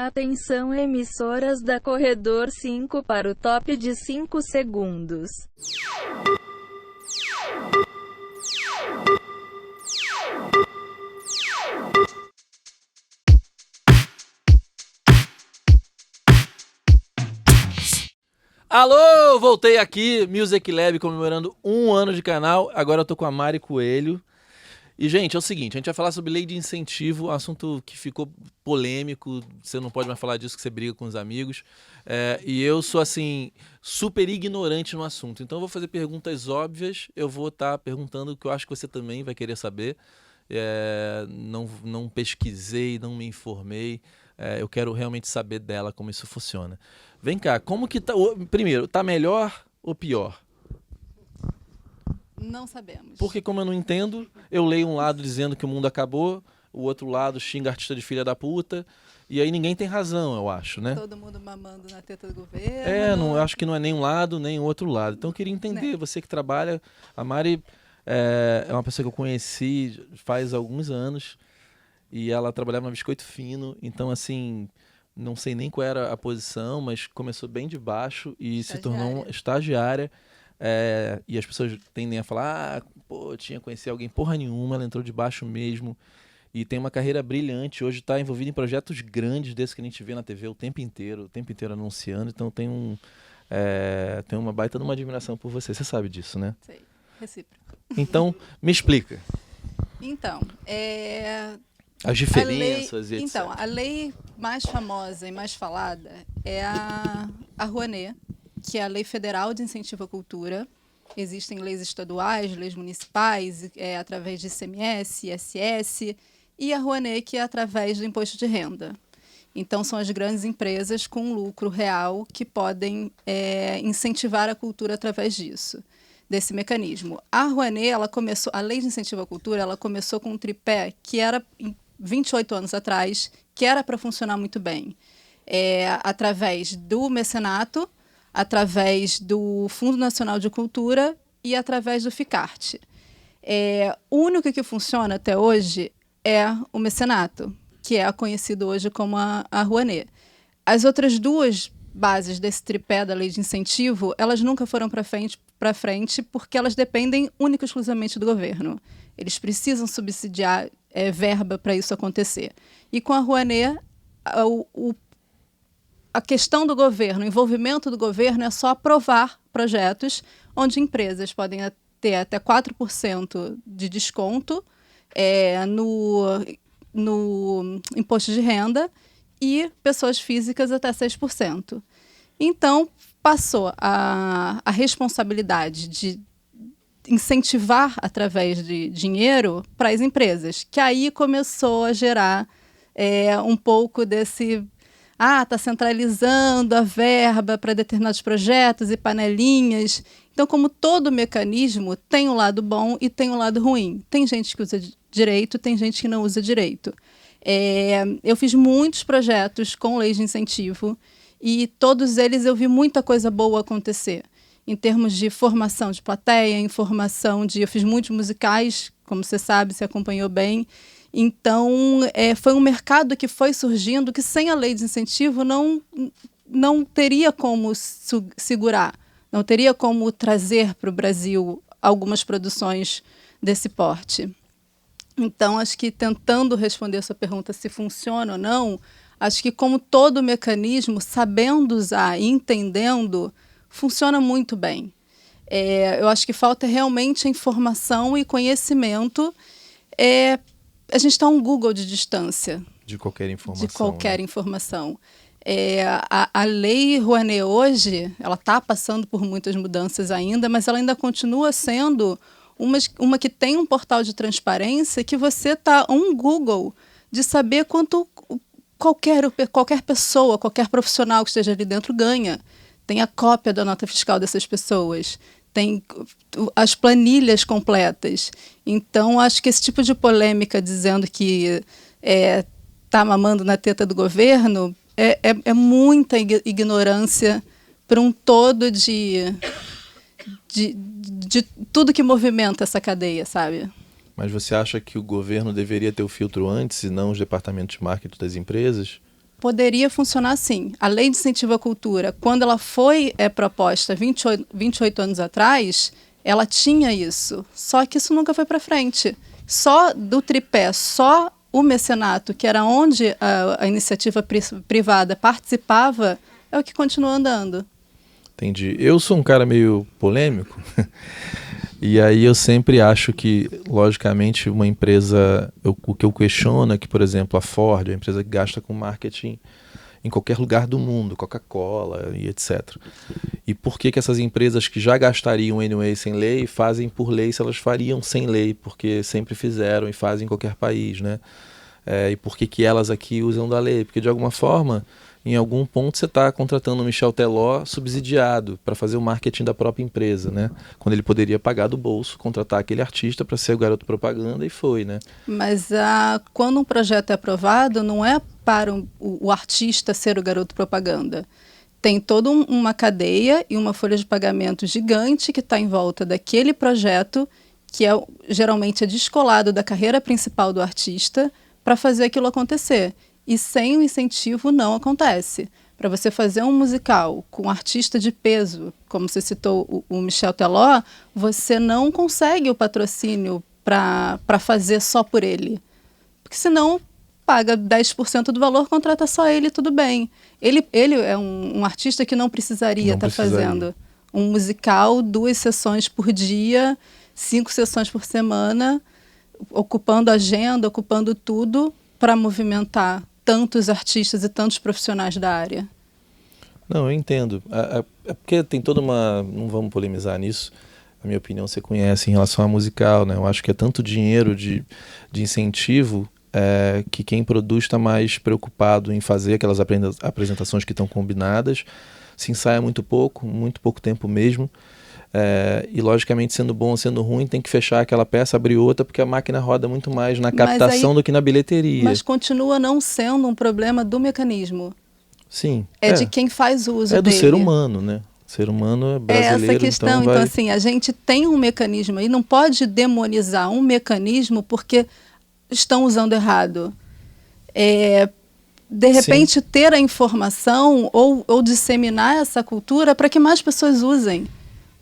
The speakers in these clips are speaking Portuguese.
Atenção emissoras da Corredor 5 para o top de 5 segundos. Alô, voltei aqui, Music Lab comemorando 1 ano de canal, agora eu tô com a Mari Coelho. E, gente, é o seguinte, a gente vai falar sobre lei de incentivo, um assunto que ficou polêmico, você não pode mais falar disso que você briga com os amigos. E eu sou, assim, super ignorante no assunto, então eu vou fazer perguntas óbvias, eu vou estar perguntando o que eu acho que você também vai querer saber. Não pesquisei, não me informei, eu quero realmente saber dela como isso funciona. Vem cá, como que tá... Primeiro, tá melhor ou pior? Não sabemos. Porque como eu não entendo, eu leio um lado dizendo que o mundo acabou, o outro lado xinga artista de filha da puta, e aí ninguém tem razão, eu acho, né? Todo mundo mamando na teta do governo. Eu acho que não é nem um lado, nem o outro lado. Então eu queria entender, você que trabalha, a Mari é uma pessoa que eu conheci faz alguns anos, e ela trabalhava no Biscoito Fino, então assim, não sei nem qual era a posição, mas começou bem de baixo e se tornou estagiária. E as pessoas tendem a falar, eu tinha conhecido alguém, porra nenhuma, ela entrou de baixo mesmo e tem uma carreira brilhante, hoje está envolvida em projetos grandes desses que a gente vê na TV o tempo inteiro anunciando, então tem uma baita de uma admiração por você sabe disso, né? Sei, recíproco. Então, me explica. Então, as diferenças e etc. Então, a lei mais famosa e mais falada é a Rouanet, que é a Lei Federal de Incentivo à Cultura. Existem leis estaduais, leis municipais, através de ICMS, ISS, e a Rouanet, que é através do imposto de renda. Então, são as grandes empresas com lucro real que podem incentivar a cultura através disso, desse mecanismo. A Rouanet, a Lei de Incentivo à Cultura, ela começou com um tripé que era, 28 anos atrás, que era para funcionar muito bem. Através do mecenato, através do Fundo Nacional de Cultura e através do FICART. O único que funciona até hoje é o mecenato, que é conhecido hoje como a Rouanet. As outras duas bases desse tripé da lei de incentivo, elas nunca foram para frente porque elas dependem única e exclusivamente do governo. Eles precisam subsidiar verba para isso acontecer. E com a Rouanet, a questão do governo, o envolvimento do governo é só aprovar projetos onde empresas podem ter até 4% de desconto no imposto de renda e pessoas físicas até 6%. Então, passou a responsabilidade de incentivar através de dinheiro para as empresas, que aí começou a gerar um pouco desse... está centralizando a verba para determinados projetos e panelinhas. Então, como todo mecanismo, tem um lado bom e tem um lado ruim. Tem gente que usa direito, tem gente que não usa direito. Eu fiz muitos projetos com leis de incentivo e todos eles eu vi muita coisa boa acontecer. Em termos de formação de plateia, eu fiz muitos musicais, como você sabe, você acompanhou bem. Então, foi um mercado que foi surgindo que sem a lei de incentivo não teria como segurar, não teria como trazer para o Brasil algumas produções desse porte. Então, acho que tentando responder a sua pergunta se funciona ou não, acho que como todo mecanismo, sabendo usar e entendendo, funciona muito bem. Eu acho que falta realmente informação e conhecimento. A gente está um Google de distância. De qualquer informação. De qualquer informação. A lei Rouanet hoje, ela está passando por muitas mudanças ainda, mas ela ainda continua sendo uma que tem um portal de transparência que você está um Google de saber quanto qualquer pessoa, qualquer profissional que esteja ali dentro ganha. Tem a cópia da nota fiscal dessas pessoas, tem as planilhas completas. Então, acho que esse tipo de polêmica dizendo que está mamando na teta do governo é muita ignorância para um todo de tudo que movimenta essa cadeia, sabe? Mas você acha que o governo deveria ter o filtro antes e não os departamentos de marketing das empresas? Poderia funcionar assim. A lei de incentivo à cultura, quando ela foi proposta 28 anos atrás, ela tinha isso. Só que isso nunca foi para frente. Só do tripé, só o mecenato, que era onde a iniciativa privada participava, é o que continua andando. Entendi. Eu sou um cara meio polêmico, e aí eu sempre acho que, logicamente, uma empresa... o que eu questiono é que, por exemplo, a Ford é uma empresa que gasta com marketing em qualquer lugar do mundo, Coca-Cola e etc. E por que essas empresas que já gastariam anyway sem lei, fazem por lei se elas fariam sem lei, porque sempre fizeram e fazem em qualquer país, né? E por que elas aqui usam da lei? Porque, de alguma forma, em algum ponto você está contratando o Michel Teló subsidiado para fazer o marketing da própria empresa, né? Quando ele poderia pagar do bolso, contratar aquele artista para ser o garoto propaganda, e foi, né? Mas quando um projeto é aprovado, não é para o artista ser o garoto propaganda. Tem toda uma cadeia e uma folha de pagamento gigante que está em volta daquele projeto, que geralmente é descolado da carreira principal do artista, para fazer aquilo acontecer. E sem o incentivo não acontece. Para você fazer um musical com um artista de peso, como você citou o Michel Teló, você não consegue o patrocínio para fazer só por ele. Porque senão paga 10% do valor, contrata só ele, tudo bem. Ele é um artista que não precisaria estar fazendo um musical 2 sessões por dia, 5 sessões por semana, ocupando a agenda, ocupando tudo para movimentar tantos artistas e tantos profissionais da área. Não, eu entendo. É porque tem toda uma... Não vamos polemizar nisso. A minha opinião você conhece em relação a musical, né? Eu acho que é tanto dinheiro de incentivo que quem produz está mais preocupado em fazer aquelas apresentações que estão combinadas. Se ensaia muito pouco tempo mesmo. E logicamente, sendo bom ou sendo ruim, tem que fechar aquela peça, abrir outra, porque a máquina roda muito mais na captação do que na bilheteria. Mas continua não sendo um problema do mecanismo. Sim. De quem faz o uso dele. É do ser humano, né? O ser humano é brasileiro. É essa questão. Então, assim, a gente tem um mecanismo aí, não pode demonizar um mecanismo porque estão usando errado. De repente, ter a informação ou disseminar essa cultura para que mais pessoas usem.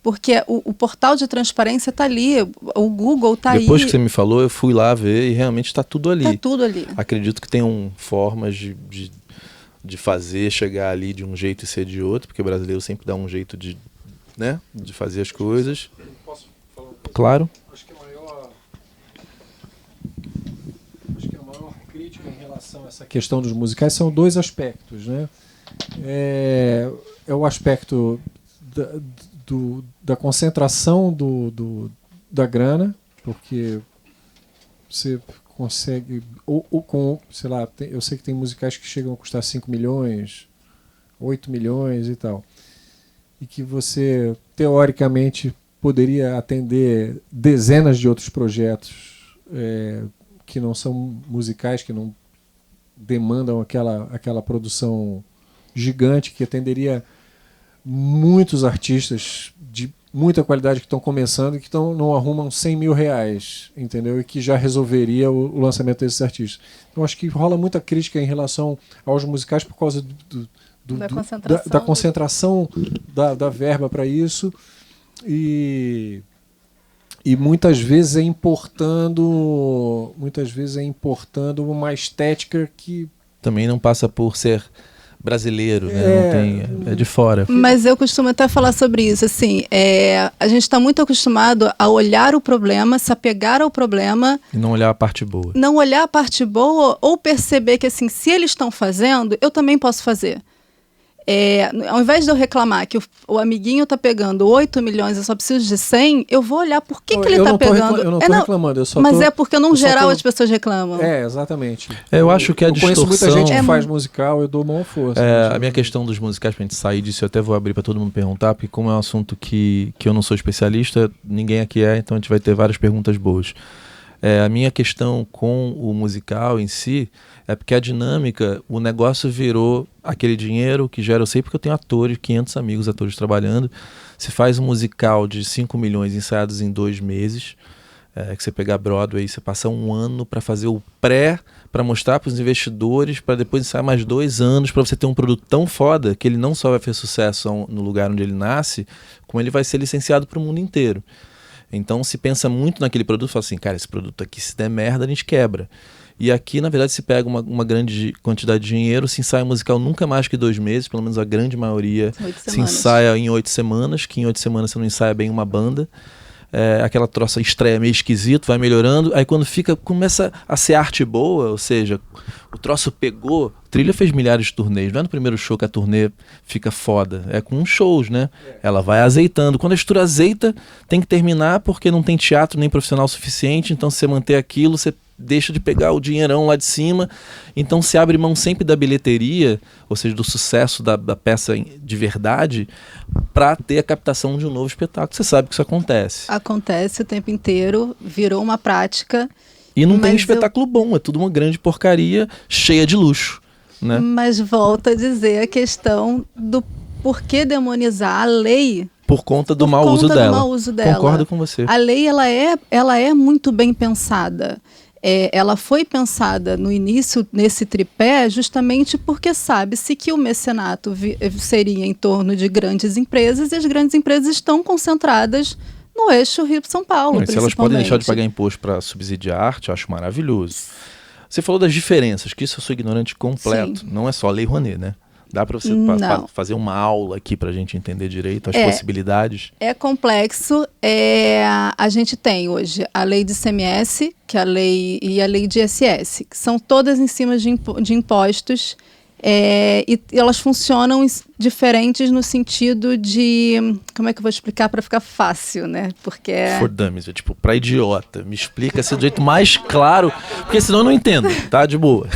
Porque o portal de transparência está ali, o Google está aí. Depois que você me falou, eu fui lá ver e realmente está tudo ali. Está tudo ali. Acredito que tenham formas de fazer, chegar ali de um jeito e ser de outro, porque o brasileiro sempre dá um jeito de fazer as coisas. Posso falar uma coisa? Claro. Acho que a maior crítica em relação a essa questão dos musicais são 2 aspectos, né? É o aspecto da concentração da grana, porque você consegue, ou com, sei lá, eu sei que tem musicais que chegam a custar 5 milhões, 8 milhões e tal, e que você, teoricamente, poderia atender dezenas de outros projetos que não são musicais, que não demandam aquela produção gigante, que atenderia muitos artistas de muita qualidade que estão começando e que não arrumam 100 mil reais, entendeu? E que já resolveria o lançamento desses artistas. Então, acho que rola muita crítica em relação aos musicais por causa da concentração da verba para isso e muitas vezes importando uma estética que também não passa por ser brasileiro, né? É de fora. Mas eu costumo até falar sobre isso, assim, a gente está muito acostumado a olhar o problema, se apegar ao problema. E não olhar a parte boa. Não olhar a parte boa ou perceber que, assim, se eles estão fazendo, eu também posso fazer. Ao invés de eu reclamar que o amiguinho está pegando 8 milhões, eu só preciso de 100, eu vou olhar por que ele está pegando. Eu não estou reclamando, eu só mas é porque, no geral, as pessoas reclamam. Exatamente. Eu acho que a distorção... Eu conheço muita gente que faz musical, eu dou maior força. A minha questão dos musicais, pra gente sair disso, eu até vou abrir para todo mundo perguntar, porque como é um assunto que eu não sou especialista, ninguém aqui então a gente vai ter várias perguntas boas. A minha questão com o musical em si é porque a dinâmica, o negócio virou aquele dinheiro que gera, eu sei porque eu tenho atores, 500 amigos atores trabalhando, se faz um musical de 5 milhões ensaiados em 2 meses, que você pegar Broadway, você passa 1 ano para fazer o pré, para mostrar para os investidores, para depois ensaiar mais 2 anos, para você ter um produto tão foda que ele não só vai fazer sucesso no lugar onde ele nasce, como ele vai ser licenciado para o mundo inteiro. Então se pensa muito naquele produto e fala assim, cara, esse produto aqui se der merda a gente quebra. E aqui, na verdade, se pega uma grande quantidade de dinheiro, se ensaia musical nunca mais que 2 meses, pelo menos a grande maioria se ensaia em 8 semanas, que em 8 semanas você não ensaia bem uma banda. Aquela troça estreia meio esquisito, vai melhorando, aí quando começa a ser arte boa, ou seja, o troço pegou, Trilha fez milhares de turnês, não é no primeiro show que a turnê fica foda, é com shows, né? Ela vai azeitando, quando a estrutura azeita, tem que terminar porque não tem teatro nem profissional suficiente, então se você manter aquilo, você deixa de pegar o dinheirão lá de cima, então se abre mão sempre da bilheteria, ou seja, do sucesso da peça de verdade, para ter a captação de um novo espetáculo. Você sabe que isso acontece. Acontece o tempo inteiro, virou uma prática. E não tem espetáculo bom, é tudo uma grande porcaria cheia de luxo, né? Mas volto a dizer a questão do porquê demonizar a lei. Por conta do mau uso dela. Concordo com você. A lei ela é muito bem pensada. Ela foi pensada no início nesse tripé justamente porque sabe-se que o mecenato seria em torno de grandes empresas e as grandes empresas estão concentradas no eixo Rio-São Paulo. Se elas podem deixar de pagar imposto para subsidiar a arte, eu acho maravilhoso. Você falou das diferenças, que isso eu sou ignorante completo. Sim. Não é só a Lei Rouanet, né? Dá para você fazer uma aula aqui para a gente entender direito as possibilidades? É complexo. A gente tem hoje a lei de ICMS e a lei de ISS, que são todas em cima de impostos, e elas funcionam diferentes no sentido de... Como é que eu vou explicar para ficar fácil, né? Porque For dummies, tipo, para idiota. Me explica assim do jeito mais claro, porque senão eu não entendo, tá? De boa.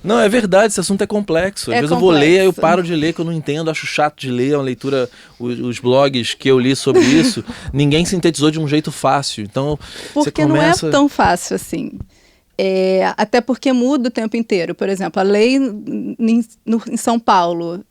Não, é verdade, esse assunto é complexo. Às vezes eu vou ler, aí eu paro de ler, que eu não entendo, acho chato de ler, é uma leitura, os blogs que eu li sobre isso, ninguém sintetizou de um jeito fácil. Então, porque não é tão fácil assim. Até porque muda o tempo inteiro. Por exemplo, a lei em São Paulo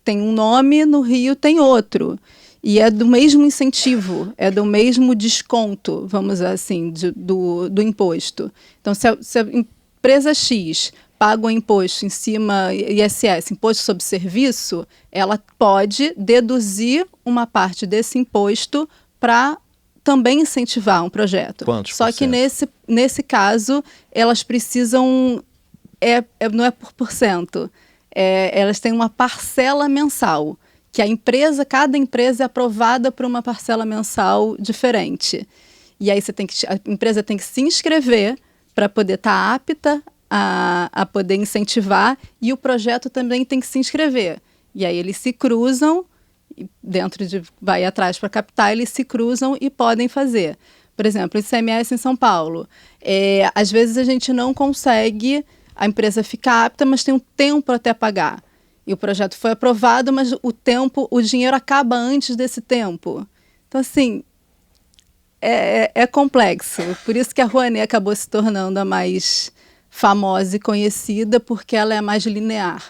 tem um nome, no Rio tem outro. E é do mesmo incentivo, é do mesmo desconto, vamos dizer assim, do imposto. Então, se a empresa X paga o imposto em cima, ISS, imposto sobre serviço, ela pode deduzir uma parte desse imposto para também incentivar um projeto. Quantos Só que nesse caso, elas precisam, não é por porcento, elas têm uma parcela mensal, que cada empresa é aprovada por uma parcela mensal diferente. E aí a empresa tem que se inscrever para poder estar apta a poder incentivar, e o projeto também tem que se inscrever. E aí eles se cruzam, vai atrás para captar, eles se cruzam e podem fazer. Por exemplo, o ICMS em São Paulo. Às vezes a gente não consegue, a empresa fica apta, mas tem um tempo até pagar. E o projeto foi aprovado, mas o dinheiro acaba antes desse tempo. Então, assim, é complexo. Por isso que a Rouanet acabou se tornando a mais famosa e conhecida, porque ela é mais linear.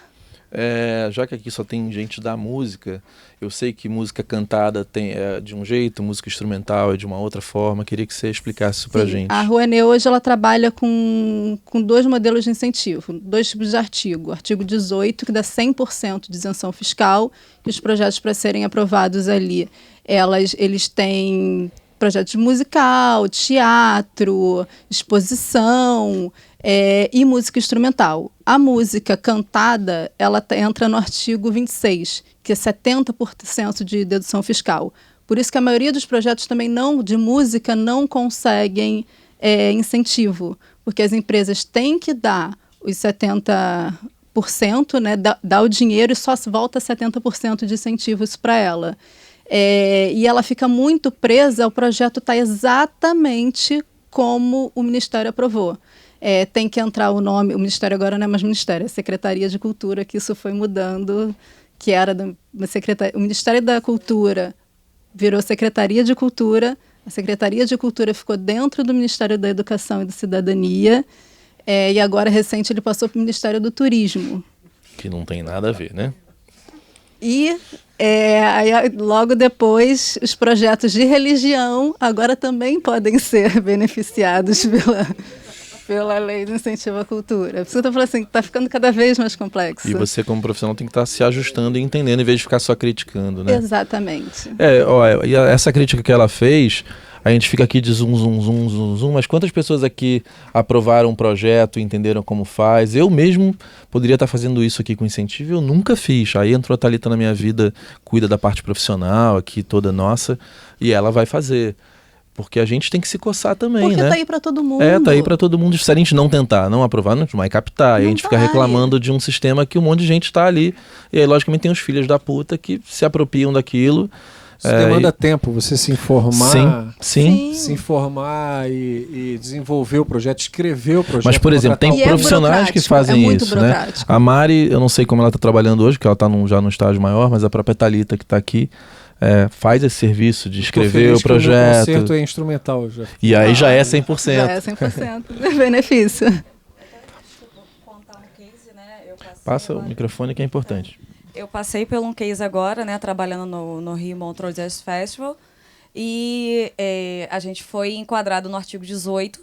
Já que aqui só tem gente da música, eu sei que música cantada é de um jeito, música instrumental é de uma outra forma. Queria que você explicasse isso pra gente. A Rouanet hoje ela trabalha com 2 modelos de incentivo, 2 tipos de artigo. Artigo 18, que dá 100% de isenção fiscal, e os projetos para serem aprovados ali, eles têm projetos musical, teatro, exposição, e música instrumental. A música cantada, ela entra no artigo 26, que é 70% de dedução fiscal. Por isso que a maioria dos projetos também de música não conseguem incentivo, porque as empresas têm que dar os 70%, né, dar o dinheiro e só volta 70% de incentivos para ela. E ela fica muito presa, o projeto está exatamente como o Ministério aprovou. Tem que entrar o nome, o Ministério agora não é mais Ministério, é Secretaria de Cultura, que isso foi mudando, que era o Ministério da Cultura virou Secretaria de Cultura, a Secretaria de Cultura ficou dentro do Ministério da Educação e da Cidadania, e agora, recente, ele passou para o Ministério do Turismo. Que não tem nada a ver, né? E aí, logo depois, os projetos de religião agora também podem ser beneficiados pela lei do incentivo à cultura. Por isso que eu tô falando assim, tá ficando cada vez mais complexo. E você, como profissional, tem que estar se ajustando e entendendo, em vez de ficar só criticando, né? Exatamente. E essa crítica que ela fez, a gente fica aqui de zoom, mas quantas pessoas aqui aprovaram um projeto, entenderam como faz? Eu mesmo poderia estar fazendo isso aqui com incentivo, eu nunca fiz. Aí entrou a Thalita na minha vida, cuida da parte profissional aqui, toda nossa, e ela vai fazer. Porque a gente tem que se coçar também, Porque né? tá aí pra todo mundo. Tá aí pra todo mundo. Se a gente não tentar, não aprovar, não vai captar. E a gente fica reclamando de um sistema que um monte de gente tá ali. E aí, logicamente, tem os filhos da puta que se apropriam daquilo. Isso demanda tempo, você se informar. Sim. Se informar e desenvolver o projeto, escrever o projeto. Mas, por exemplo, tem profissionais que fazem isso, né? A Mari, eu não sei como ela tá trabalhando hoje, porque ela tá já num estágio maior, mas a própria Thalita que tá aqui, faz esse serviço de escrever o projeto. O concerto é instrumental já. E aí já é 100%. Já é 100% de benefício. Contar um case, né? Passa o microfone que é importante. Eu passei por um case agora, né? Trabalhando no Rio Montreux Jazz Festival. E a gente foi enquadrado no artigo 18.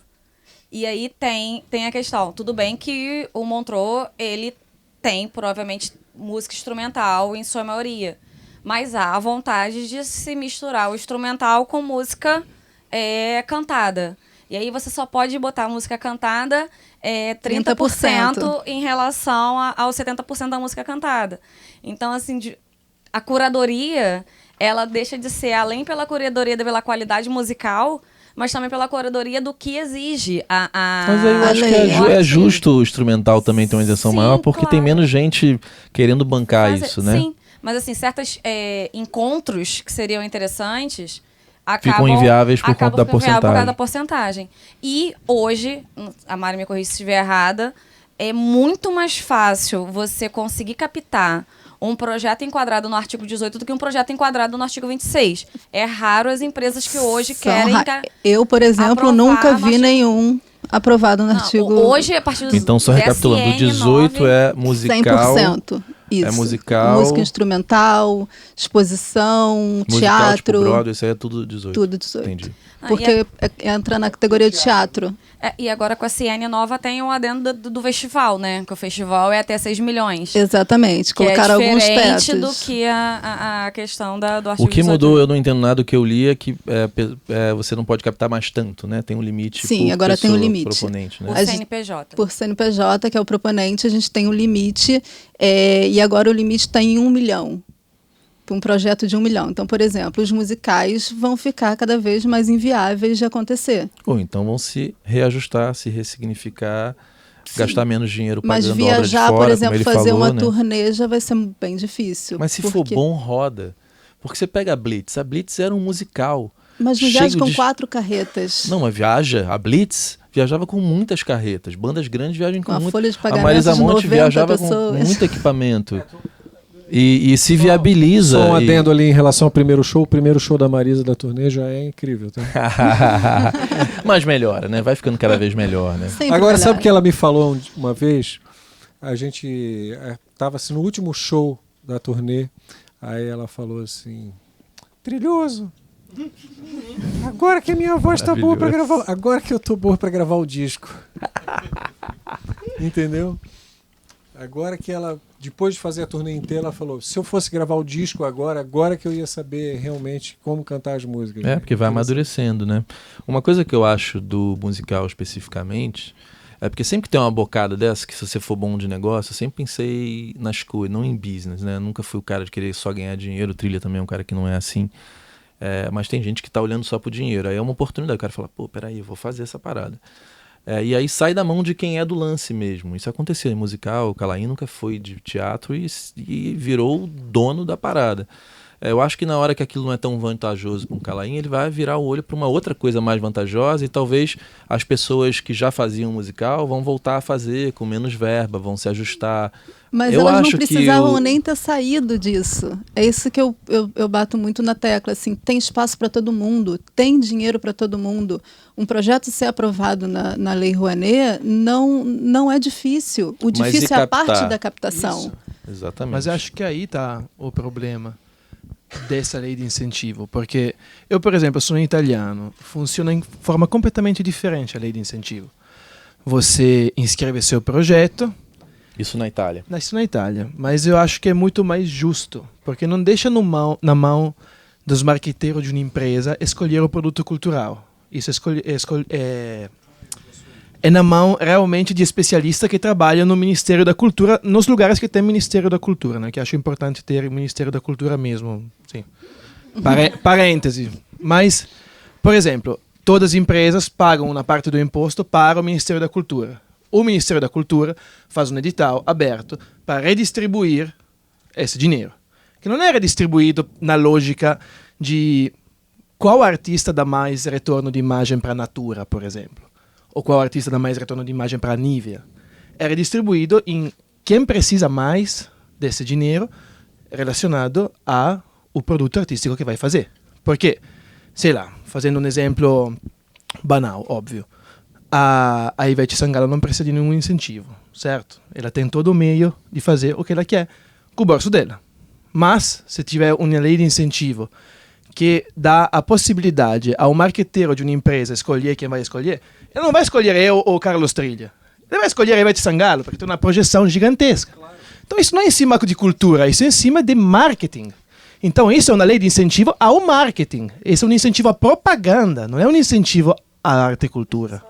E aí tem a questão. Tudo bem que o Montreux, ele tem, provavelmente, música instrumental em sua maioria. Mas há a vontade de se misturar o instrumental com música cantada. E aí você só pode botar a música cantada 30% em relação aos 70% da música cantada. Então, assim, a curadoria, ela deixa de ser, além pela curadoria pela qualidade musical, mas também pela curadoria do que exige Mas aí eu acho que é justo o instrumental também ter uma isenção maior, porque tem menos gente querendo bancar isso, né? Sim, mas assim, certos encontros que seriam interessantes ficam inviáveis por conta da porcentagem. Por causa da porcentagem. E hoje, a Mari me corrija se estiver errada, é muito mais fácil você conseguir captar um projeto enquadrado no artigo 18 do que um projeto enquadrado no artigo 26. É raro as empresas que hoje querem... Eu, por exemplo, nunca vi nenhum aprovado no artigo... Hoje, a partir do Então, só recapitulando, o 18 é musical... 100%. Isso. É musical... Música instrumental, exposição, musical, teatro... Tipo Broadway, isso aí é tudo 18. Tudo 18. Entendi. Porque entra na categoria de teatro. E agora com a CN nova tem um adendo do festival, né? Que o festival é até 6 milhões. Exatamente. Colocaram alguns tetos. É diferente do que a questão do artigo 18. O que mudou, eu não entendo nada, o que eu li é que você não pode captar mais tanto, né? Tem um limite. Sim, agora tem um limite. Proponente, né? Por CNPJ. Por CNPJ, que é o proponente, a gente tem um limite. E agora o limite está em 1 milhão. Um projeto de 1 milhão. Então, por exemplo, os musicais vão ficar cada vez mais inviáveis de acontecer. Ou então vão se reajustar, se ressignificar, gastar menos dinheiro pagando obra de fora. Mas viajar, por exemplo, fazer uma né? turnê já vai ser bem difícil. Mas se for bom, roda. Porque você pega a Blitz. A Blitz era um musical. Mas não viaja com 4 carretas. Não, mas a Blitz viajava com muitas carretas. Bandas grandes viajam com muitas. Folha de pagamento a Marisa Monte viajava pessoas. com muito equipamento. E se viabiliza. Só um adendo ali em relação ao primeiro show. O primeiro show da Marisa da turnê já é incrível. Tá? Mas melhora, né? Vai ficando cada vez melhor, né? Agora, sabe o que ela me falou uma vez? A gente estava assim, no último show da turnê. Aí ela falou assim... Trilhoso, agora que a minha voz tá boa para gravar... Agora que eu tô boa para gravar o disco. Entendeu? Agora que ela... Depois de fazer a turnê inteira, ela falou, se eu fosse gravar o disco agora que eu ia saber realmente como cantar as músicas. Porque vai amadurecendo, né? Uma coisa que eu acho do musical especificamente, é porque sempre que tem uma bocada dessa, que se você for bom de negócio, eu sempre pensei nas coisas, não em business, né? Eu nunca fui o cara de querer só ganhar dinheiro, o Trilha também é um cara que não é assim. Mas tem gente que tá olhando só pro dinheiro. Aí é uma oportunidade, o cara fala, peraí, eu vou fazer essa parada. E aí sai da mão de quem é do lance mesmo. Isso aconteceu em musical, o Calain nunca foi de teatro e virou o dono da parada. Eu acho que na hora que aquilo não é tão vantajoso para um Calain, ele vai virar o olho para uma outra coisa mais vantajosa e talvez as pessoas que já faziam musical vão voltar a fazer com menos verba, vão se ajustar. Mas elas não precisavam nem ter saído disso. É isso que eu bato muito na tecla. Assim, tem espaço para todo mundo, tem dinheiro para todo mundo. Um projeto ser aprovado na Lei Rouanet não é difícil. O difícil é a parte da captação. Isso. Exatamente. Mas acho que aí está o problema dessa lei de incentivo. Porque eu, por exemplo, sou um italiano. Funciona em forma completamente diferente a lei de incentivo. você inscreve seu projeto. Isso na Itália. Isso na Itália. Mas eu acho que é muito mais justo, porque não deixa na mão dos marqueteiros de uma empresa escolher o produto cultural. Isso é na mão realmente de especialistas que trabalham no Ministério da Cultura, nos lugares que tem Ministério da Cultura, né? Que acho importante ter o Ministério da Cultura mesmo. Sim. Parêntese. Mas, por exemplo, todas as empresas pagam uma parte do imposto para o Ministério da Cultura. O Ministério da Cultura faz um edital aberto para redistribuir esse dinheiro. Que não é redistribuído na lógica de qual artista dá mais retorno de imagem para a Natura, por exemplo. Ou qual artista dá mais retorno de imagem para a Nivea. É redistribuído em quem precisa mais desse dinheiro relacionado ao produto artístico que vai fazer. Porque, sei lá, fazendo um exemplo banal, óbvio, a Ivete Sangalo não precisa de nenhum incentivo, certo? Ela tem todo o meio de fazer o que ela quer com o bolso dela. Mas, se tiver uma lei de incentivo que dá a possibilidade ao marqueteiro de uma empresa escolher quem vai escolher, ele não vai escolher eu ou Carlos Trilha. Ele vai escolher a Ivete Sangalo, porque tem uma projeção gigantesca. Então, isso não é em cima de cultura, isso é em cima de marketing. Então, isso é uma lei de incentivo ao marketing. Isso é um incentivo à propaganda, não é um incentivo à arte e cultura.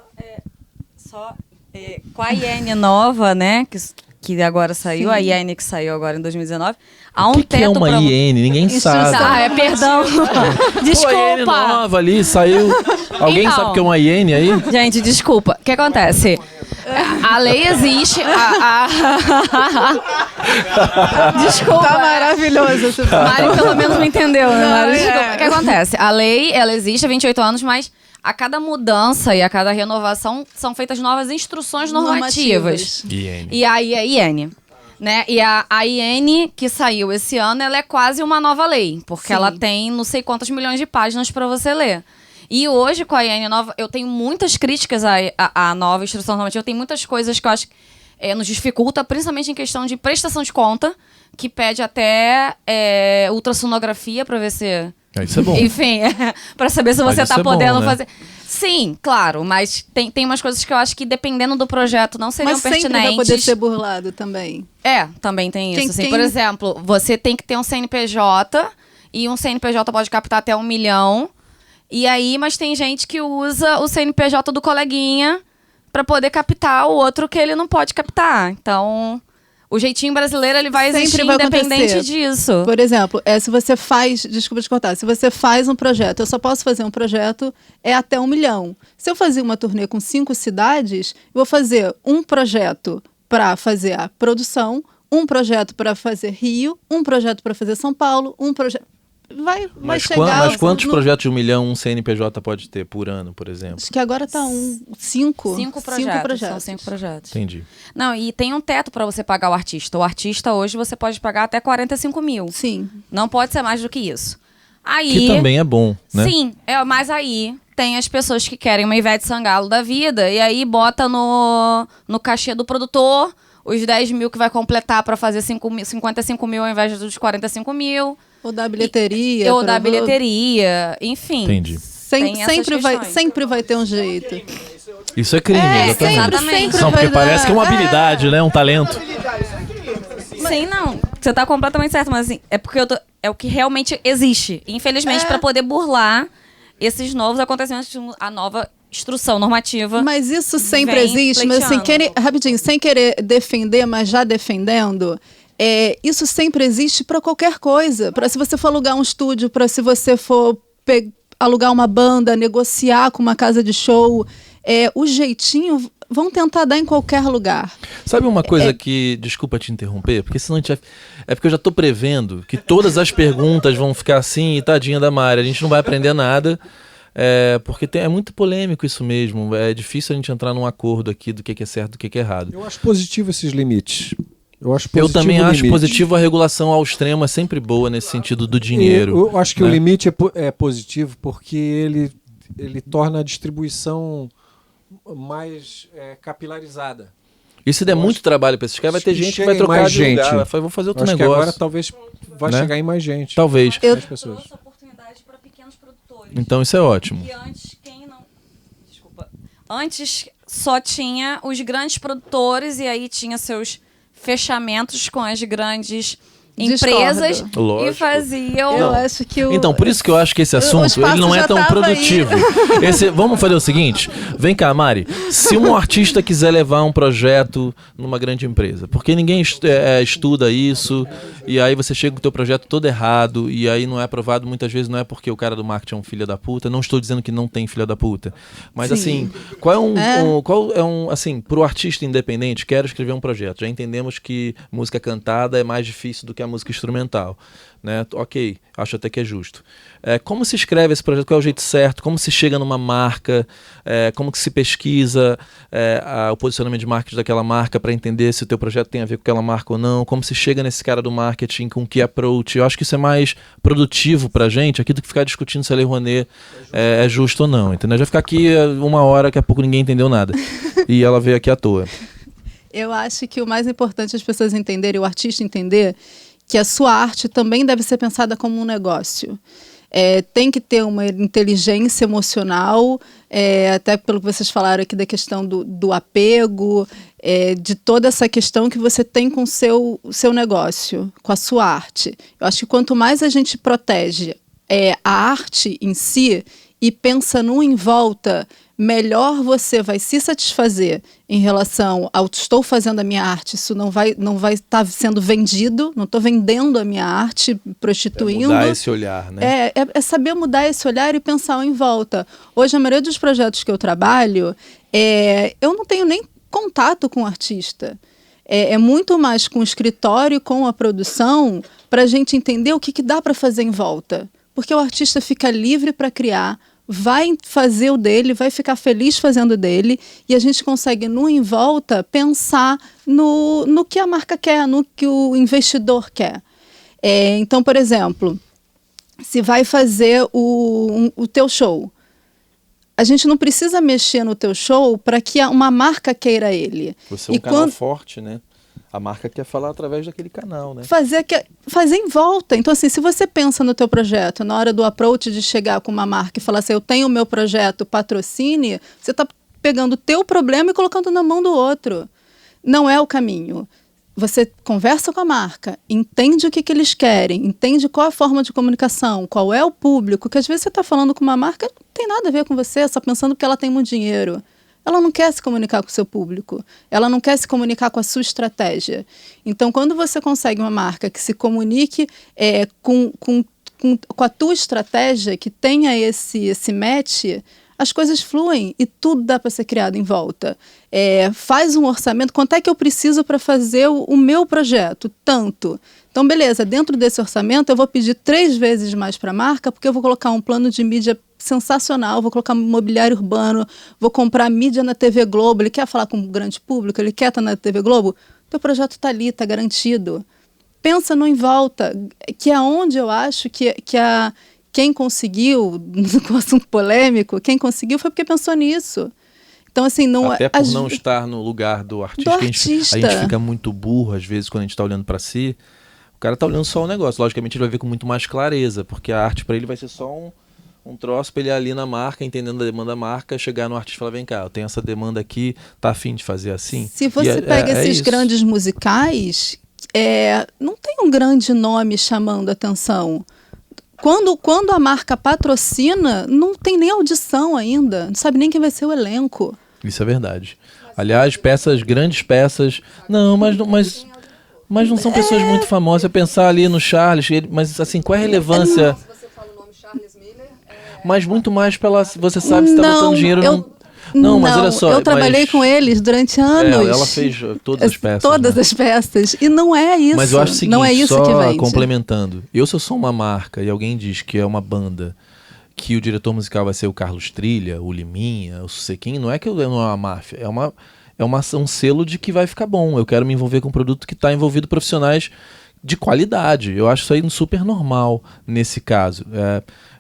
Com a IN nova, né, que agora saiu, a IN que saiu agora em 2019, há um O que teto é uma IN? Ninguém sabe. Perdão. Desculpa. Pô, a IN nova ali, saiu. Alguém Então, sabe o que é uma IN aí? Gente, desculpa. O que acontece? A lei existe. Desculpa. Tá maravilhoso esse Mário pelo menos me entendeu, né? Mário? Desculpa. é. O que acontece? A lei, ela existe há 28 anos, mas a cada mudança e a cada renovação são feitas novas instruções normativas. IN. E aí é IN. Né? E a IN que saiu esse ano, ela é quase uma nova lei, porque Sim. ela tem não sei quantas milhões de páginas para você ler. E hoje, com a IN nova, eu tenho muitas críticas à nova instrução normativa. Tem muitas coisas que eu acho que nos dificulta, principalmente em questão de prestação de conta, que pede até ultrassonografia para ver se... Isso é bom. Enfim, para saber se Mas você isso tá é bom, podendo né? fazer... Sim, claro, mas tem umas coisas que eu acho que, dependendo do projeto, não seriam Mas sempre pertinentes. vai poder ser burlado também. Também tem isso. Assim. Quem- Por exemplo, você tem que ter um CNPJ, e um CNPJ pode captar até 1 milhão. E aí, mas tem gente que usa o CNPJ do coleguinha para poder captar o outro que ele não pode captar. Então, o jeitinho brasileiro ele vai Sempre existir vai independente acontecer. disso. Por exemplo, se você faz... Desculpa te cortar. Se você faz um projeto, eu só posso fazer um projeto até 1 milhão. Se eu fazer uma turnê com 5 cidades, eu vou fazer um projeto para fazer a produção, um projeto para fazer Rio, um projeto para fazer São Paulo, um projeto... Vai Mas chegar... quantos projetos de 1 milhão um CNPJ pode ter por ano, por exemplo? Acho que agora tá 5. 5 projetos. São 5 projetos. Entendi. Não, e tem um teto para você pagar o artista. O artista hoje você pode pagar até 45 mil. Sim. Não pode ser mais do que isso. Aí, Que também é bom, né? Sim, mas aí tem as pessoas que querem uma Ivete Sangalo da vida e aí bota no cachê do produtor os 10 mil que vai completar para fazer 55 mil ao invés dos 45 mil. Ou da bilheteria. Ou da bilheteria, enfim. Entendi. Tem essas Sempre vai ter um jeito. Isso é crime, exatamente. exatamente. Não, porque vai parece dar- que é uma habilidade, né? Um talento. Sim, não. Você tá completamente certo, mas assim, é porque é o que realmente existe. Infelizmente, para poder burlar esses novos acontecimentos, a nova instrução normativa. Mas isso sempre vem existe, mas assim, pleiteando. rapidinho, sem querer defender, mas já defendendo, isso sempre existe para qualquer coisa. Para se você for alugar um estúdio, para se você for alugar uma banda, negociar com uma casa de show, o jeitinho vão tentar dar em qualquer lugar. Sabe uma coisa que... Desculpa te interromper, porque senão a gente vai... É porque eu já tô prevendo que todas as perguntas vão ficar assim, e tadinha da Mari, a gente não vai aprender nada, porque é muito polêmico isso mesmo. É difícil a gente entrar num acordo aqui do que é certo e do que é errado. Eu acho positivo esses limites. Eu também o acho limite. positivo a regulação ao extremo, é sempre boa nesse sentido do dinheiro. Eu acho que né? o limite é positivo porque ele torna a distribuição mais capilarizada. E se der muito trabalho para esses caras, vai ter gente que vai chega em trocar mais de lugar. gente. Vai falar, vou fazer outro Acho que negócio. agora talvez vai né? chegar em mais gente. Talvez. Mais pessoas. Trouxe oportunidade para pequenos produtores. Então isso é ótimo. E antes, quem não... Desculpa. Antes, só tinha os grandes produtores e aí tinha seus fechamentos com as grandes empresas Discordo. e Lógico. faziam... Eu acho que Então, por isso que eu acho que esse assunto espaço ele não é já tão tava produtivo. Vamos fazer o seguinte, vem cá, Mari. Se um artista quiser levar um projeto numa grande empresa, porque ninguém estuda isso, e aí você chega com o teu projeto todo errado, e aí não é aprovado, muitas vezes não é porque o cara do marketing é um filho da puta. Não estou dizendo que não tem filho da puta. Mas Sim. assim, qual é um, assim, pro artista independente, quero escrever um projeto. Já entendemos que música cantada é mais difícil do que a música instrumental, né? Ok, acho até que é justo. Como se escreve esse projeto? Qual é o jeito certo? Como se chega numa marca? Como que se pesquisa o posicionamento de marketing daquela marca para entender se o teu projeto tem a ver com aquela marca ou não? Como se chega nesse cara do marketing, com que approach? Eu acho que isso é mais produtivo pra gente aqui do que ficar discutindo se a Lei Rouanet é justo ou não, entendeu? Já ficar aqui 1 hora, daqui a pouco ninguém entendeu nada. E ela veio aqui à toa. Eu acho que o mais importante é as pessoas entenderem, o artista entender, que a sua arte também deve ser pensada como um negócio. Tem que ter uma inteligência emocional, até pelo que vocês falaram aqui da questão do apego, de toda essa questão que você tem com o seu negócio, com a sua arte. Eu acho que quanto mais a gente protege a arte em si e pensa no em volta, melhor você vai se satisfazer em relação ao estou fazendo a minha arte, isso não vai estar sendo vendido, não estou vendendo a minha arte, prostituindo. Mudar esse olhar, né? É saber mudar esse olhar e pensar em volta. Hoje, a maioria dos projetos que eu trabalho, eu não tenho nem contato com o artista. É muito mais com o escritório, com a produção, para a gente entender o que dá para fazer em volta. Porque o artista fica livre para criar, vai fazer o dele, vai ficar feliz fazendo o dele, e a gente consegue, no em volta, pensar no que a marca quer, no que o investidor quer. Então, por exemplo, se vai fazer o teu show, a gente não precisa mexer no teu show para que uma marca queira ele. Você é um canal forte, né? A marca quer falar através daquele canal, né? Fazer em volta. Então, assim, se você pensa no teu projeto, na hora do approach de chegar com uma marca e falar assim, eu tenho o meu projeto, patrocine, você está pegando o teu problema e colocando na mão do outro. Não é o caminho. Você conversa com a marca, entende o que eles querem, entende qual a forma de comunicação, qual é o público, que às vezes você está falando com uma marca, não tem nada a ver com você, só pensando que ela tem muito dinheiro. Ela não quer se comunicar com o seu público, ela não quer se comunicar com a sua estratégia. Então, quando você consegue uma marca que se comunique com a tua estratégia, que tenha esse match, as coisas fluem e tudo dá para ser criado em volta. Faz um orçamento, quanto é que eu preciso para fazer o meu projeto? Tanto. Então, beleza, dentro desse orçamento eu vou pedir 3 vezes mais para a marca, porque eu vou colocar um plano de mídia sensacional, vou colocar mobiliário urbano, vou comprar mídia na TV Globo. Ele quer falar com um grande público, ele quer estar na TV Globo, teu projeto está ali, está garantido. Pensa no em volta, que é onde eu acho que quem conseguiu, com assunto polêmico, quem conseguiu foi porque pensou nisso. Então, assim, não até por não estar no lugar do artista. A gente fica muito burro, às vezes, quando a gente está olhando para si. O cara está olhando só o negócio. Logicamente, ele vai ver com muito mais clareza, porque a arte para ele vai ser só um troço para ele ir ali na marca, entendendo a demanda da marca, chegar no artista e falar, vem cá, eu tenho essa demanda aqui, tá afim de fazer assim? Se você pega esses grandes musicais, não tem um grande nome chamando atenção. Quando a marca patrocina, não tem nem audição ainda, não sabe nem quem vai ser o elenco. Isso é verdade. Aliás, grandes peças... Não, mas não são pessoas muito famosas. Eu pensar ali no Charles, mas assim, qual é a relevância... Mas muito mais pela... Você sabe se está botando dinheiro... Não, mas olha só... Eu trabalhei com eles durante anos. Ela fez todas as peças. Todas as peças. E não é isso. Mas eu acho o seguinte, não é isso só que vende. Complementando. Se eu sou uma marca e alguém diz que é uma banda, que o diretor musical vai ser o Carlos Trilha, o Liminha, o Susequim, não é que não é uma máfia. É um selo de que vai ficar bom. Eu quero me envolver com um produto que está envolvido profissionais de qualidade. Eu acho isso aí super normal nesse caso.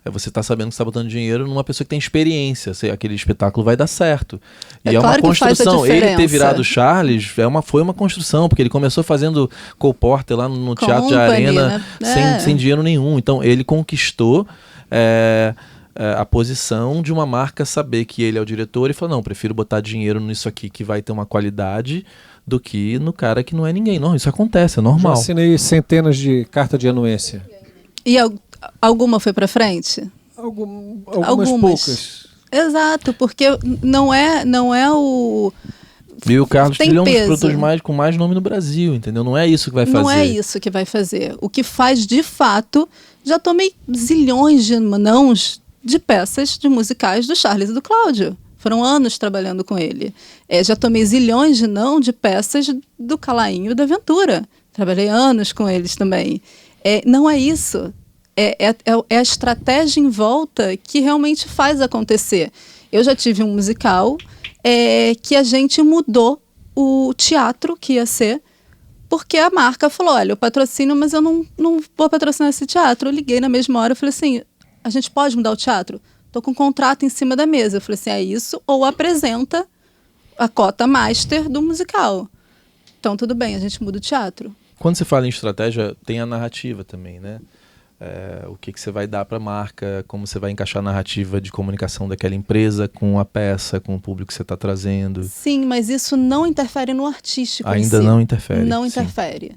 Você está sabendo que está botando dinheiro numa pessoa que tem experiência. Aquele espetáculo vai dar certo. E claro, uma construção. Ele ter virado Charles foi uma construção, porque ele começou fazendo Cole Porter lá no Teatro de Arena, né? sem dinheiro nenhum. Então ele conquistou a posição de uma marca saber que ele é o diretor e falar, não, prefiro botar dinheiro nisso aqui que vai ter uma qualidade do que no cara que não é ninguém. Não, isso acontece, é Já normal. assinei centenas de cartas de anuência. E alguma foi para frente? Algumas poucas. Exato, porque não é o... E o Carlos Tem Trilha é um dos peso. produtores com mais nome no Brasil, entendeu? Não é isso que vai fazer. Não é isso que vai fazer. O que faz, de fato, já tomei zilhões de nãos de peças de musicais do Charles e do Cláudio. Foram anos trabalhando com ele. Já tomei zilhões de não de peças do Calainho e da Ventura. Trabalhei anos com eles também. Não é isso. É a estratégia em volta que realmente faz acontecer. Eu já tive um musical que a gente mudou o teatro que ia ser, porque a marca falou, olha, eu patrocino, mas eu não vou patrocinar esse teatro. Eu liguei na mesma hora e falei assim, a gente pode mudar o teatro? Estou com um contrato em cima da mesa. Eu falei assim, é isso, ou apresenta a cota master do musical. Então, tudo bem, a gente muda o teatro. Quando você fala em estratégia, tem a narrativa também, né? O que você vai dar para a marca, como você vai encaixar a narrativa de comunicação daquela empresa com a peça, com o público que você está trazendo. Sim, mas isso não interfere no artístico em Ainda si. não interfere. Não sim. interfere.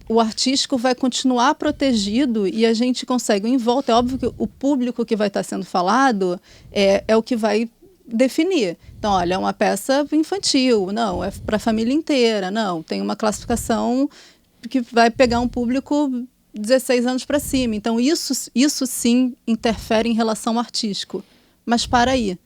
O artístico vai continuar protegido e a gente consegue em volta. É óbvio que o público que vai estar sendo falado é o que vai definir. Então, olha, é uma peça infantil, não, é para a família inteira, não, tem uma classificação que vai pegar um público 16 anos para cima. Então, isso sim interfere em relação ao artístico. Mas para aí.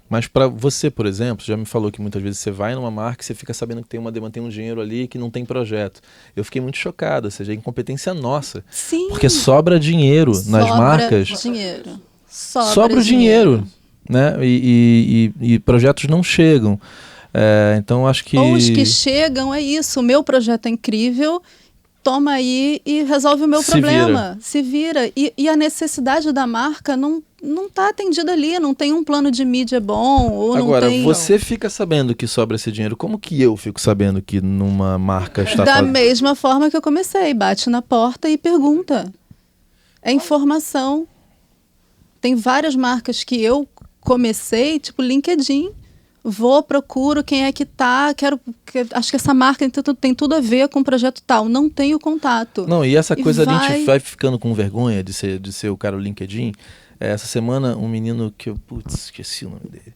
Mas para você, por exemplo, já me falou que muitas vezes você vai numa marca e você fica sabendo que tem uma demanda, tem um dinheiro ali que não tem projeto. Eu fiquei muito chocado, ou seja, é incompetência nossa. Sim. Porque sobra dinheiro nas marcas. Dinheiro. Sobra o dinheiro, né? E projetos não chegam. Então acho que... Ou os que chegam, é isso. O meu projeto é incrível, toma aí e resolve o meu problema. Se vira. E a necessidade da marca não está atendida ali. Não tem um plano de mídia bom. Ou Agora, não tem... você fica sabendo que sobra esse dinheiro. Como que eu fico sabendo que numa marca está Da mesma forma que eu comecei. Bate na porta e pergunta. É informação. Tem várias marcas que eu comecei, tipo LinkedIn. Vou, procuro quem é que tá, acho que essa marca tem tudo a ver com o projeto tal. Não tenho contato. Não, e essa coisa a gente vai vai ficando com vergonha de ser o cara do LinkedIn. Essa semana, um menino que eu... esqueci o nome dele.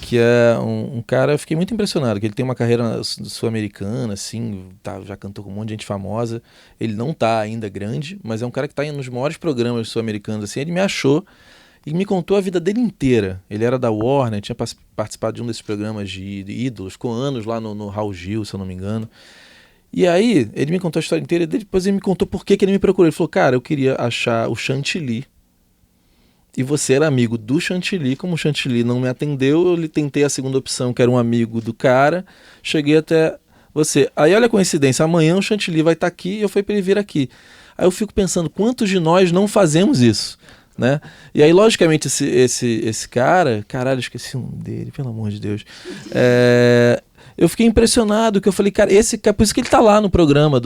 Que é um cara, eu fiquei muito impressionado, que ele tem uma carreira sul-americana, assim, já cantou com um monte de gente famosa. Ele não tá ainda grande, mas é um cara que tá nos maiores programas sul-americanos, assim. Ele me achou e me contou a vida dele inteira. Ele era da Warner, tinha participado de um desses programas de ídolos, ficou anos lá no Raul Gil, se eu não me engano. E aí, ele me contou a história inteira e depois ele me contou por que ele me procurou. Ele falou, cara, eu queria achar o Chantilly. E você era amigo do Chantilly, como o Chantilly não me atendeu, eu tentei a segunda opção, que era um amigo do cara, cheguei até você. Aí olha a coincidência, amanhã o Chantilly vai estar aqui e eu falei para ele vir aqui. Aí eu fico pensando, quantos de nós não fazemos isso? Né? E aí, logicamente, esse cara, caralho, esqueci o nome dele, pelo amor de Deus. Eu fiquei impressionado, que eu falei, cara, por isso que ele tá lá no programa,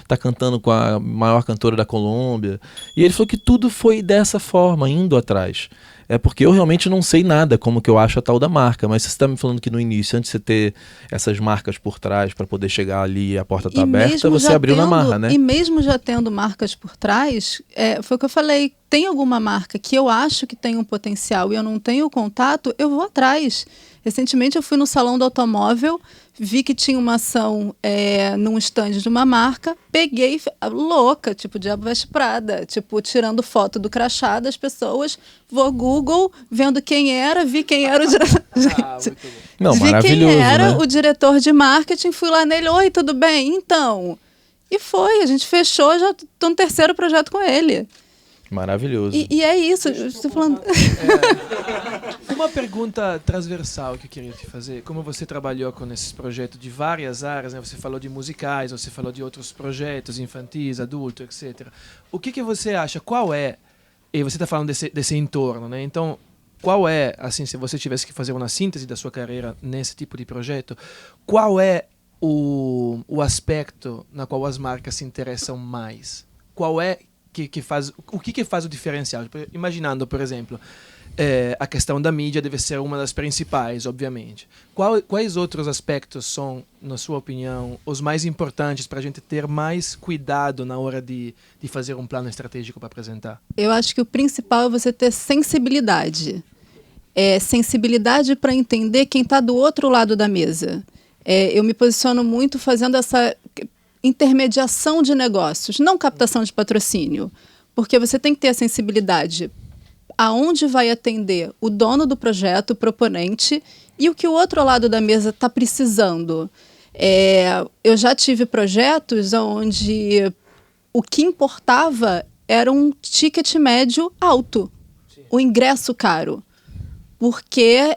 tá cantando com a maior cantora da Colômbia. E ele falou que tudo foi dessa forma, indo atrás. É porque eu realmente não sei nada como que eu acho a tal da marca, mas você está me falando que no início, antes de você ter essas marcas por trás para poder chegar ali e a porta tá aberta, você abriu na marra, né? E mesmo já tendo marcas por trás, foi o que eu falei, tem alguma marca que eu acho que tem um potencial e eu não tenho contato, eu vou atrás. Recentemente eu fui no Salão do Automóvel, vi que tinha uma ação num stand de uma marca, peguei, louca, tipo Diabo Veste Prada, tipo tirando foto do crachá das pessoas, vou Google, vendo quem era, vi quem era o diretor. Não, vi quem era, né? o diretor de marketing, fui lá nele, oi, tudo bem? Então. E foi, a gente fechou, já tô no terceiro projeto com ele. Maravilhoso. E é isso, estou falando. Uma pergunta transversal que eu queria te fazer. Como você trabalhou com esses projetos de várias áreas, né? Você falou de musicais, você falou de outros projetos infantis, adultos, etc. O que você acha? Qual é? E você está falando desse entorno, né? Então, qual é, assim, se você tivesse que fazer uma síntese da sua carreira nesse tipo de projeto, qual é o aspecto na qual as marcas se interessam mais? Qual é que faz o diferencial? Imaginando, por exemplo, a questão da mídia deve ser uma das principais, obviamente. Quais outros aspectos são, na sua opinião, os mais importantes para a gente ter mais cuidado na hora de fazer um plano estratégico para apresentar? Eu acho que o principal é você ter sensibilidade. Sensibilidade para entender quem está do outro lado da mesa. Eu me posiciono muito fazendo essa intermediação de negócios, não captação de patrocínio, porque você tem que ter a sensibilidade aonde vai atender o dono do projeto, o proponente, e o que o outro lado da mesa está precisando. Eu já tive projetos onde o que importava era um ticket médio alto, o ingresso caro, porque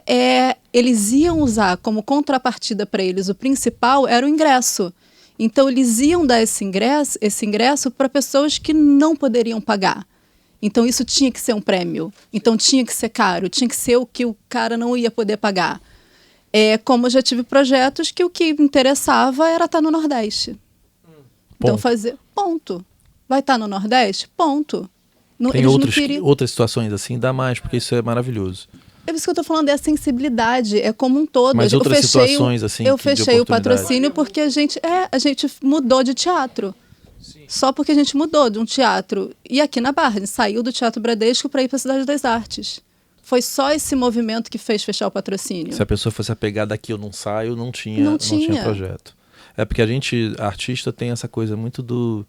eles iam usar como contrapartida para eles, o principal era o ingresso. Então, eles iam dar esse ingresso para pessoas que não poderiam pagar. Então, isso tinha que ser um prêmio. Então, tinha que ser caro, tinha que ser o que o cara não ia poder pagar. Como eu já tive projetos que o que interessava era estar no Nordeste. Então, fazer... Ponto. Vai estar no Nordeste? Ponto. Tem outras situações assim, dá mais, porque isso é maravilhoso. É isso que eu estou falando, é a sensibilidade, é como um todo. Mas outras situações assim. Eu fechei o patrocínio porque a gente mudou de teatro. Sim. Só porque a gente mudou de um teatro. E aqui na Barra, a gente saiu do Teatro Bradesco para ir para a Cidade das Artes. Foi só esse movimento que fez fechar o patrocínio. Se a pessoa fosse apegar daqui eu não saio, não tinha projeto. É porque a gente, artista, tem essa coisa muito do...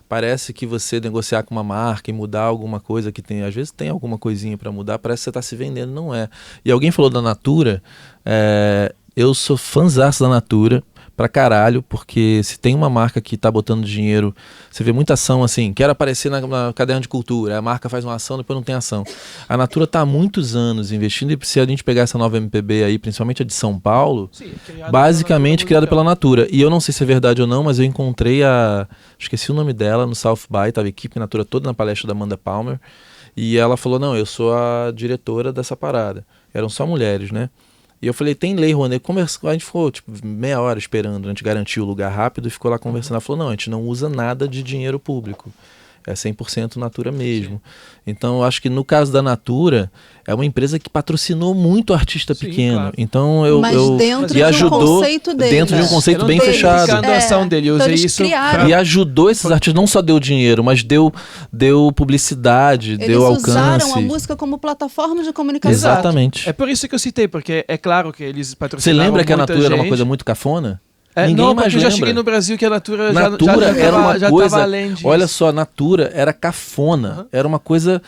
Parece que você negociar com uma marca e mudar alguma coisa que tem... Às vezes tem alguma coisinha para mudar, parece que você está se vendendo, não é. E alguém falou da Natura, eu sou fãzaço da Natura, pra caralho, porque se tem uma marca que tá botando dinheiro, você vê muita ação assim, quero aparecer na caderno de cultura, a marca faz uma ação, depois não tem ação. A Natura tá há muitos anos investindo, e se a gente pegar essa nova MPB aí, principalmente a de São Paulo, Sim, basicamente criada pela Natura. E eu não sei se é verdade ou não, mas eu encontrei esqueci o nome dela, no South By, tava a equipe Natura toda na palestra da Amanda Palmer, e ela falou, não, eu sou a diretora dessa parada. Eram só mulheres, né? E eu falei, tem lei, Rouanet? A gente ficou tipo meia hora esperando, a gente garantiu o lugar rápido e ficou lá conversando. Ela falou, não, a gente não usa nada de dinheiro público. É 100% Natura mesmo. Sim. Então, eu acho que no caso da Natura, é uma empresa que patrocinou muito artista pequeno. Claro. Então, dentro de um conceito dele. Dentro de um conceito bem fechado. A ação dele, eu usei isso. E ajudou esses artistas, não só deu dinheiro, mas deu publicidade, deu alcance. Eles usaram a música como plataforma de comunicação. Exatamente. É por isso que eu citei, porque é claro que eles patrocinaram. Você lembra que a Natura gente. Era uma coisa muito cafona? Ninguém mais lembra. Eu já cheguei no Brasil que a Natura era uma coisa, além disso. Olha só, a Natura era cafona, era uma coisa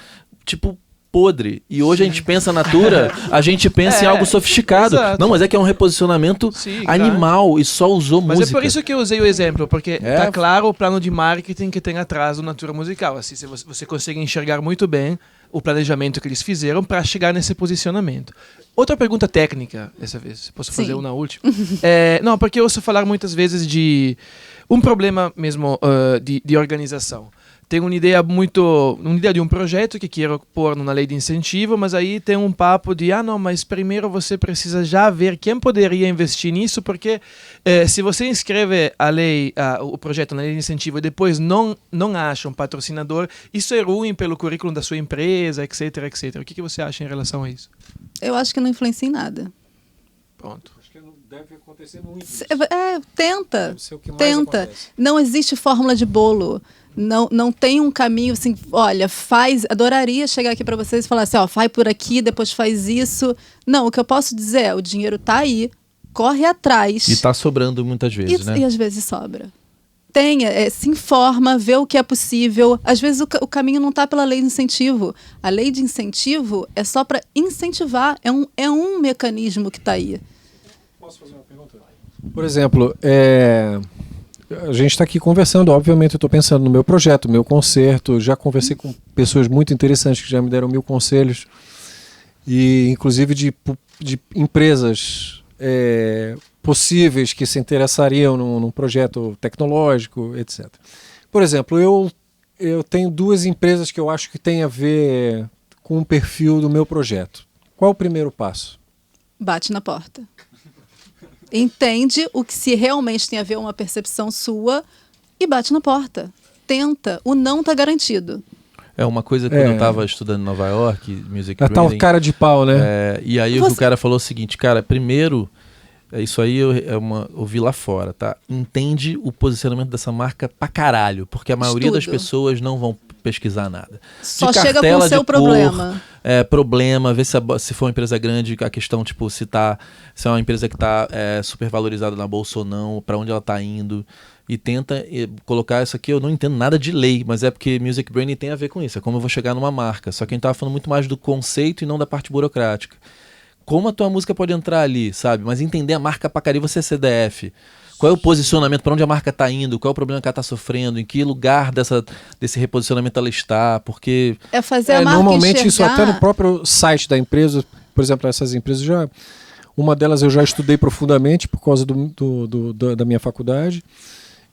tipo podre. E hoje a gente pensa Natura, a gente pensa em algo sofisticado. Exato. Não, mas é que é um reposicionamento animal, claro. E só usou música. Mas é por isso que eu usei o exemplo, porque tá claro o plano de marketing que tem atrás do Natura Musical. Assim, você consegue enxergar muito bem o planejamento que eles fizeram para chegar nesse posicionamento. Outra pergunta técnica, dessa vez. Posso fazer uma última? Não, porque eu ouço falar muitas vezes de um problema mesmo de organização. Tenho uma ideia de um projeto que quero pôr numa lei de incentivo, mas aí tem um papo de, não, mas primeiro você precisa já ver quem poderia investir nisso, porque se você inscreve o projeto na lei de incentivo e depois não acha um patrocinador, isso é ruim pelo currículo da sua empresa, etc, etc. O que você acha em relação a isso? Eu acho que não influencia em nada. Pronto. Acho que não deve acontecer muito isso. Tenta. Deve ser o que mais tenta. Acontece. Não existe fórmula de bolo. Não tem um caminho assim, olha, adoraria chegar aqui para vocês e falar assim, faz por aqui, depois faz isso. Não, o que eu posso dizer é, o dinheiro tá aí, corre atrás. E tá sobrando muitas vezes, né? E às vezes sobra. Se informa, vê o que é possível. Às vezes o caminho não está pela lei de incentivo. A lei de incentivo é só para incentivar, é um mecanismo que está aí. Posso fazer uma pergunta? Por exemplo, a gente está aqui conversando, obviamente eu estou pensando no meu projeto, no meu concerto, já conversei com pessoas muito interessantes que já me deram 1000 conselhos, e inclusive de empresas possíveis que se interessariam num projeto tecnológico, etc. Por exemplo, eu tenho 2 empresas que eu acho que tem a ver com o perfil do meu projeto. Qual o primeiro passo? Bate na porta. Entende o que se realmente tem a ver uma percepção sua e bate na porta. tenta, o não tá garantido. É uma coisa que quando eu tava estudando em Nova York, Music A tal Branding, cara de pau, né? e aí o cara falou o seguinte, cara, primeiro, isso aí eu vi lá fora, tá? Entende o posicionamento dessa marca pra caralho, porque a maioria das pessoas não vão pesquisar nada. Só chega com o seu problema. Problema, ver se for uma empresa grande, a questão, tipo, se é uma empresa que tá super valorizada na bolsa ou não, pra onde ela tá indo. E tenta colocar isso aqui, eu não entendo nada de lei, mas é porque Music Branding tem a ver com isso, é como eu vou chegar numa marca. Só que a gente tava falando muito mais do conceito e não da parte burocrática. Como a tua música pode entrar ali, sabe? Mas entender a marca pra caralho, você é CDF. Qual é o posicionamento, para onde a marca tá indo, qual é o problema que ela tá sofrendo, em que lugar desse reposicionamento ela está, porque... É fazer a marca normalmente enxergar... isso até no próprio site da empresa, por exemplo, essas empresas uma delas eu já estudei profundamente por causa da minha faculdade,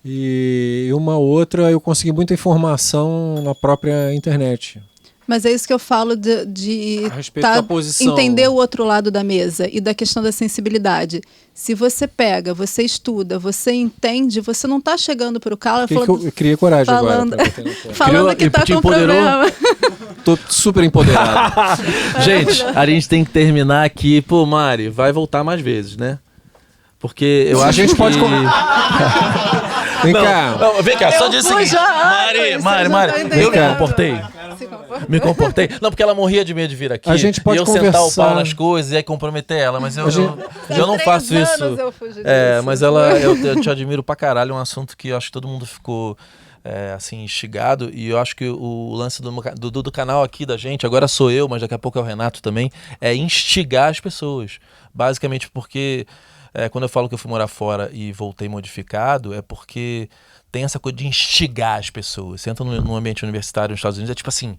e uma outra eu consegui muita informação na própria internet. Mas é isso que eu falo de a respeito da posição. Entender o outro lado da mesa e da questão da sensibilidade. Se você pega, você estuda, você entende, você não está chegando para o cara falando... Eu criei coragem falando, agora. Falando que está com problema. Tô super empoderado. Gente, a gente tem que terminar aqui. Pô, Mari, vai voltar mais vezes, né? Porque eu acho que... A gente pode... Vem cá. Não, vem cá, só diz o seguinte. Mari, eu me comportei. Não, porque ela morria de medo de vir aqui. A gente pode sentar o pau nas coisas e aí comprometer ela, mas eu não faço isso. Mas eu te admiro pra caralho, é um assunto que eu acho que todo mundo ficou assim, instigado, e eu acho que o lance do canal aqui da gente, agora sou eu, mas daqui a pouco é o Renato também, é instigar as pessoas. Basicamente porque quando eu falo que eu fui morar fora e voltei modificado, é porque tem essa coisa de instigar as pessoas. Você entra num ambiente universitário nos Estados Unidos, é tipo assim,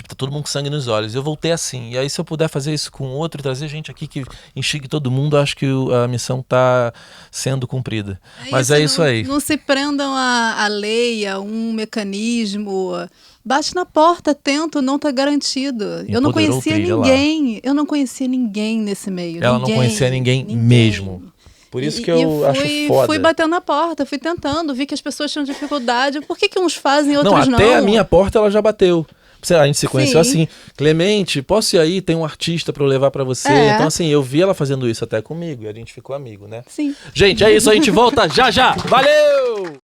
tá todo mundo com sangue nos olhos. Eu voltei assim, e aí se eu puder fazer isso com outro, trazer gente aqui que instigue todo mundo, acho que a missão tá sendo cumprida. Mas é isso aí. Não se prendam a lei, a um mecanismo... Bate na porta, tento, não tá garantido. Eu não conhecia ninguém nesse meio. Ela não conhecia ninguém mesmo. Por isso que eu acho foda. Fui batendo na porta, fui tentando, vi que as pessoas tinham dificuldade. Por que uns fazem e outros não? Até a minha porta ela já bateu. A gente se conheceu assim, Clemente, posso ir aí? Tem um artista pra eu levar pra você. Então assim, eu vi ela fazendo isso até comigo e a gente ficou amigo, né? Sim. Gente, é isso, a gente volta já. Valeu!